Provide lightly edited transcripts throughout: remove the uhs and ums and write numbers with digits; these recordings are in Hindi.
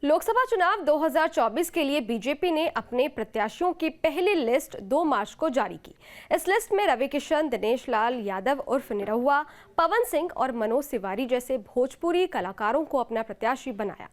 लोकसभा चुनाव 2024 के लिए बीजेपी ने अपने प्रत्याशियों की पहली लिस्ट 2 मार्च को जारी की। इस लिस्ट में रविकिशन, दिनेश लाल यादव उर्फ निरहुआ, पवन सिंह और मनोज तिवारी जैसे भोजपुरी कलाकारों को अपना प्रत्याशी बनाया।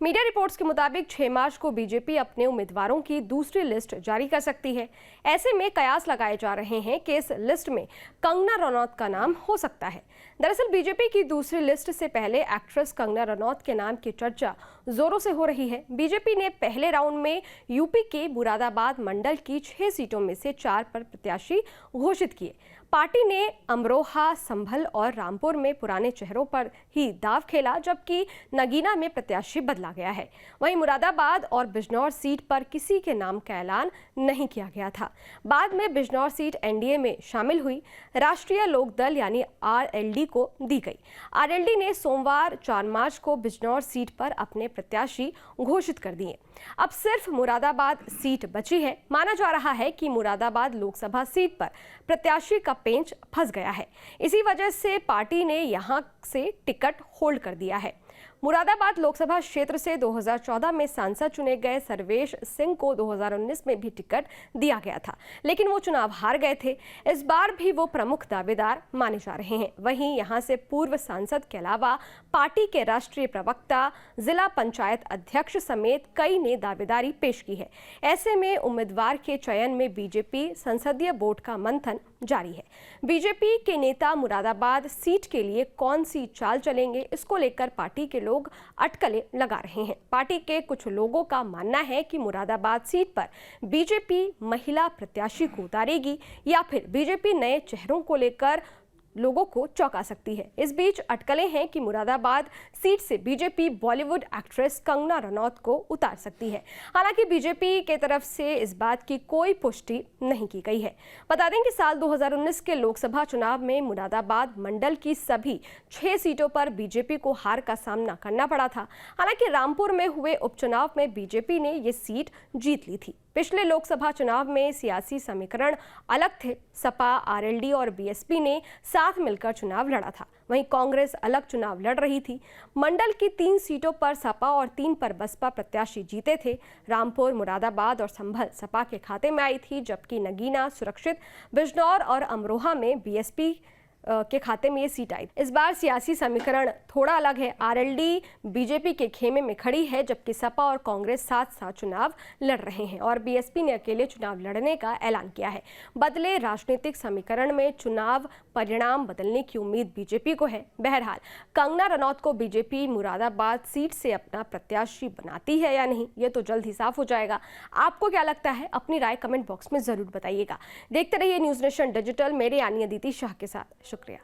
मीडिया रिपोर्ट्स के मुताबिक 6 मार्च को बीजेपी अपने उम्मीदवारों की दूसरी लिस्ट जारी कर सकती है। ऐसे में कयास लगाए जा रहे हैं कि इस लिस्ट में कंगना रनौत का नाम हो सकता है। दरअसल बीजेपी की दूसरी लिस्ट से पहले एक्ट्रेस कंगना रनौत के नाम की चर्चा जोरों से हो रही है। बीजेपी ने पहले राउंड में यूपी के मुरादाबाद मंडल की 6 सीटों में से 4 पर प्रत्याशी घोषित किए। पार्टी ने अमरोहा, संभल और रामपुर में पुराने चेहरों पर ही दांव खेला, जबकि नगीना में प्रत्याशी बदला गया है। वहीं मुरादाबाद और बिजनौर सीट पर किसी के नाम का ऐलान नहीं किया गया था। बाद में बिजनौर सीट एनडीए में शामिल हुई राष्ट्रीय लोक दल यानी आरएलडी को दी गई। आरएलडी ने सोमवार 4 मार्च को बिजनौर सीट पर अपने प्रत्याशी घोषित कर दिए। अब सिर्फ मुरादाबाद सीट बची है। माना जा रहा है कि मुरादाबाद लोकसभा सीट पर प्रत्याशी का पेंच फंस गया है। इसी वजह से पार्टी ने यहां से टिकट होल्ड कर दिया है। मुरादाबाद लोकसभा क्षेत्र से 2014 में सांसद चुने गए सर्वेश सिंह को 2019 में भी टिकट दिया गया था, लेकिन वो चुनाव हार गए थे। इस बार भी वो प्रमुख दावेदार माने जा रहे हैं। वहीं यहां से पूर्व सांसद के अलावा पार्टी के राष्ट्रीय प्रवक्ता, जिला पंचायत अध्यक्ष समेत कई ने दावेदारी पेश की है। ऐसे में उम्मीदवार के चयन में बीजेपी संसदीय बोर्ड का मंथन जारी है। बीजेपी के नेता मुरादाबाद सीट के लिए कौन सी चाल चलेंगे, इसको लेकर पार्टी के लोग अटकलें लगा रहे हैं। पार्टी के कुछ लोगों का मानना है कि मुरादाबाद सीट पर बीजेपी महिला प्रत्याशी को उतारेगी या फिर बीजेपी नए चेहरों को लेकर लोगों को चौंका सकती है। इस बीच अटकलें हैं कि मुरादाबाद सीट से बीजेपी बॉलीवुड एक्ट्रेस कंगना रनौत को उतार सकती है। हालांकि बीजेपी की तरफ से इस बात की कोई पुष्टि नहीं की गई है। बता दें कि साल 2019 के लोकसभा चुनाव में मुरादाबाद मंडल की सभी 6 सीटों पर बीजेपी को हार का सामना करना पड़ा था। हालांकि रामपुर में हुए उपचुनाव में बीजेपी ने ये सीट जीत ली थी। पिछले लोकसभा चुनाव में सियासी समीकरण अलग थे। सपा, आरएलडी और बीएसपी ने साथ मिलकर चुनाव लड़ा था। वहीं कांग्रेस अलग चुनाव लड़ रही थी। मंडल की 3 सीटों पर सपा और 3 पर बसपा प्रत्याशी जीते थे। रामपुर, मुरादाबाद और संभल सपा के खाते में आई थी, जबकि नगीना, सुरक्षित, बिजनौर और अमरोहा में बीएसपी के खाते में ये सीट आई। इस बार सियासी समीकरण थोड़ा अलग है। आरएलडी बीजेपी के खेमे में खड़ी है, जबकि सपा और कांग्रेस साथ साथ चुनाव लड़ रहे हैं और बीएसपी ने अकेले चुनाव लड़ने का ऐलान किया है। बदले राजनीतिक समीकरण में चुनाव परिणाम बदलने की उम्मीद बीजेपी को है। बहरहाल कंगना रनौत को बीजेपी मुरादाबाद सीट से अपना प्रत्याशी बनाती है या नहीं, ये तो जल्द ही साफ हो जाएगा। आपको क्या लगता है? अपनी राय कमेंट बॉक्स में जरूर बताइएगा। देखते रहिए न्यूज़ नेशन डिजिटल, मेरे यानी अदिति शाह के साथ। शुक्रिया।